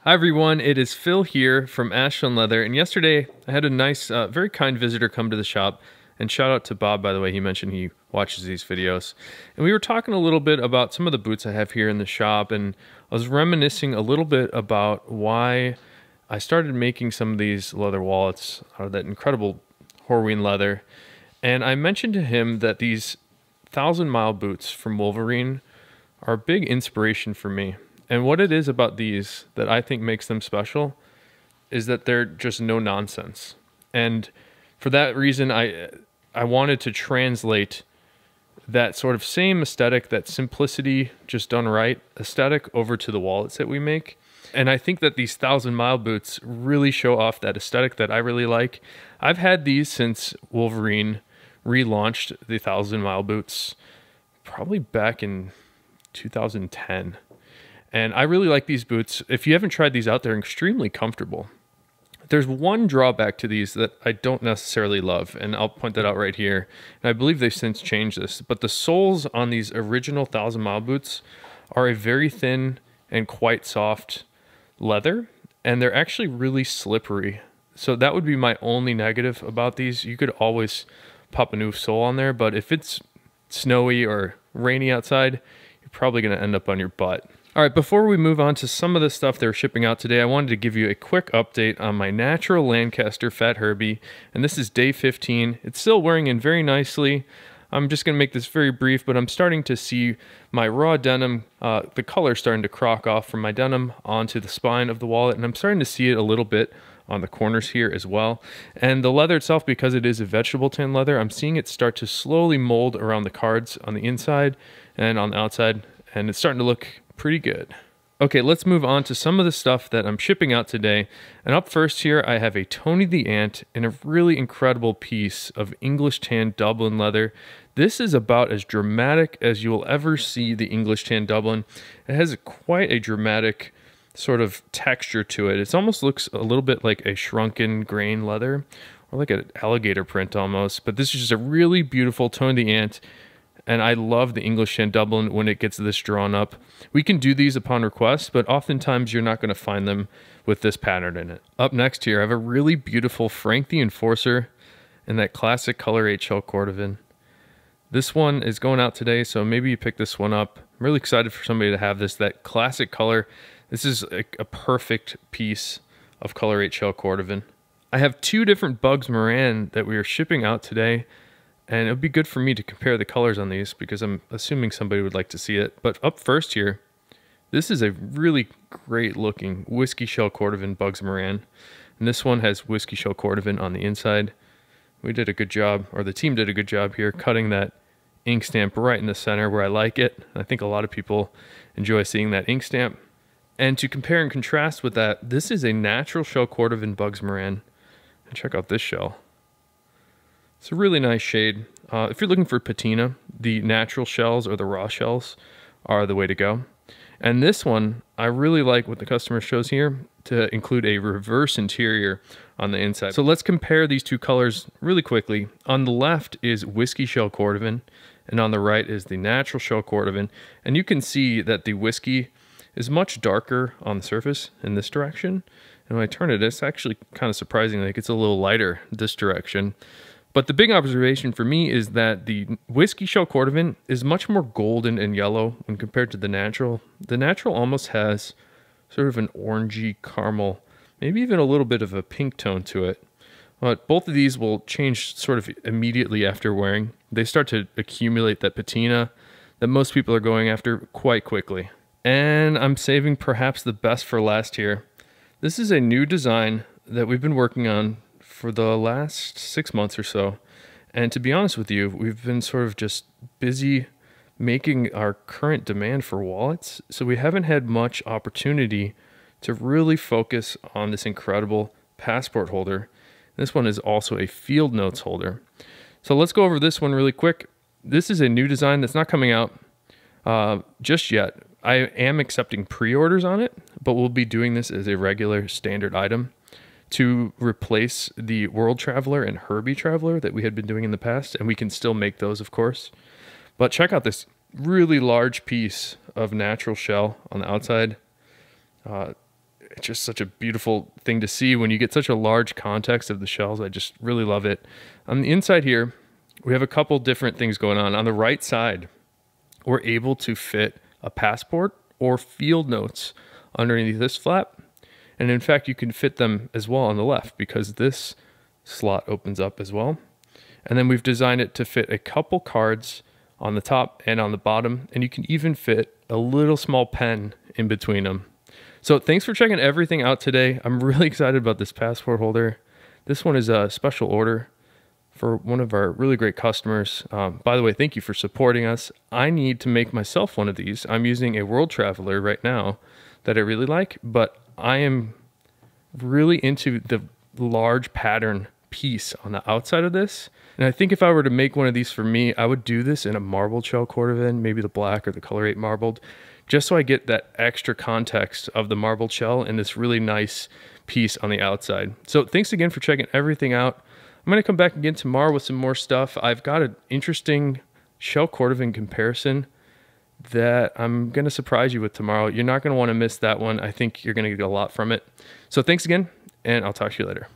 Hi everyone, it is Phil here from Ashland Leather, and yesterday I had a nice, very kind visitor come to the shop, and shout out to Bob, by the way. He mentioned he watches these videos. And we were talking a little bit about some of the boots I have here in the shop, and I was reminiscing a little bit about why I started making some of these leather wallets out of that incredible Horween leather. And I mentioned to him that these 1,000-mile boots from Wolverine are a big inspiration for me. And what it is about these that I think makes them special is that they're just no nonsense. And for that reason, I wanted to translate that sort of same aesthetic, that simplicity, just done right aesthetic, over to the wallets that we make. And I think that these 1,000-mile boots really show off that aesthetic that I really like. I've had these since Wolverine relaunched the 1,000-mile boots, probably back in 2010. And I really like these boots. If you haven't tried these out, they're extremely comfortable. There's one drawback to these that I don't necessarily love, and I'll point that out right here. And I believe they've since changed this, but the soles on these original 1,000-mile boots are a very thin and quite soft leather, and they're actually really slippery. So that would be my only negative about these. You could always pop a new sole on there, but if it's snowy or rainy outside, you're probably going to end up on your butt. All right, before we move on to some of the stuff they're shipping out today, I wanted to give you a quick update on my natural Lancaster Fat Herbie, and this is day 15. It's still wearing in very nicely. I'm just going to make this very brief, but I'm starting to see my raw denim, the color starting to crock off from my denim onto the spine of the wallet, and I'm starting to see it a little bit on the corners here as well. And the leather itself, because it is a vegetable tan leather, I'm seeing it start to slowly mold around the cards on the inside and on the outside, and it's starting to look pretty good. Okay, let's move on to some of the stuff that I'm shipping out today. And up first here, I have a Tony the Ant in a really incredible piece of English tan Dublin leather. This is about as dramatic as you will ever see the English tan Dublin. It has quite a dramatic sort of texture to it. It almost looks a little bit like a shrunken grain leather, or like an alligator print almost. But this is just a really beautiful Tony the Ant. And I love the English tan Dublin when it gets this drawn up. We can do these upon request, but oftentimes you're not going to find them with this pattern in it. Up next here, I have a really beautiful Frank the Enforcer in that classic color 8 shell cordovan. This one is going out today, so maybe you pick this one up. I'm really excited for somebody to have this, that classic color. This is a perfect piece of color 8 shell cordovan. I have two different Bugs Moran that we are shipping out today. And it would be good for me to compare the colors on these because I'm assuming somebody would like to see it. But up first here, this is a really great looking whiskey shell cordovan Bugs Moran. And this one has whiskey shell cordovan on the inside. We did a good job, or the team did a good job here, cutting that ink stamp right in the center where I like it. I think a lot of people enjoy seeing that ink stamp. And to compare and contrast with that, this is a natural shell cordovan Bugs Moran. And check out this shell. It's a really nice shade. If you're looking for patina, the natural shells or the raw shells are the way to go. And this one, I really like what the customer shows here to include a reverse interior on the inside. So let's compare these two colors really quickly. On the left is whiskey shell cordovan, and on the right is the natural shell cordovan. And you can see that the whiskey is much darker on the surface in this direction. And when I turn it, it's actually kind of surprising. Like it's a little lighter this direction. But the big observation for me is that the whiskey shell cordovan is much more golden and yellow when compared to the natural. The natural almost has sort of an orangey caramel, maybe even a little bit of a pink tone to it. But both of these will change sort of immediately after wearing. They start to accumulate that patina that most people are going after quite quickly. And I'm saving perhaps the best for last here. This is a new design that we've been working on for the last 6 months or so. And to be honest with you, we've been sort of just busy making our current demand for wallets. So we haven't had much opportunity to really focus on this incredible passport holder. This one is also a field notes holder. So let's go over this one really quick. This is a new design that's not coming out just yet. I am accepting pre-orders on it, but we'll be doing this as a regular standard item to replace the World Traveler and Herbie Traveler that we had been doing in the past, and we can still make those, of course. But check out this really large piece of natural shell on the outside. it's just such a beautiful thing to see when you get such a large context of the shells. I just really love it. On the inside here, we have a couple different things going on. On the right side, we're able to fit a passport or field notes underneath this flap. And in fact, you can fit them as well on the left because this slot opens up as well. And then we've designed it to fit a couple cards on the top and on the bottom. And you can even fit a little small pen in between them. So thanks for checking everything out today. I'm really excited about this passport holder. This one is a special order for one of our really great customers. By the way, thank you for supporting us. I need to make myself one of these. I'm using a World Traveler right now that I really like, but I am really into the large pattern piece on the outside of this. And I think if I were to make one of these for me, I would do this in a marbled shell cordovan, maybe the black or the color 8 marbled, just so I get that extra context of the marbled shell and this really nice piece on the outside. So thanks again for checking everything out. I'm going to come back again tomorrow with some more stuff. I've got an interesting shell cordovan comparison that I'm going to surprise you with tomorrow. You're not going to want to miss that one. I think you're going to get a lot from it. So thanks again, and I'll talk to you later.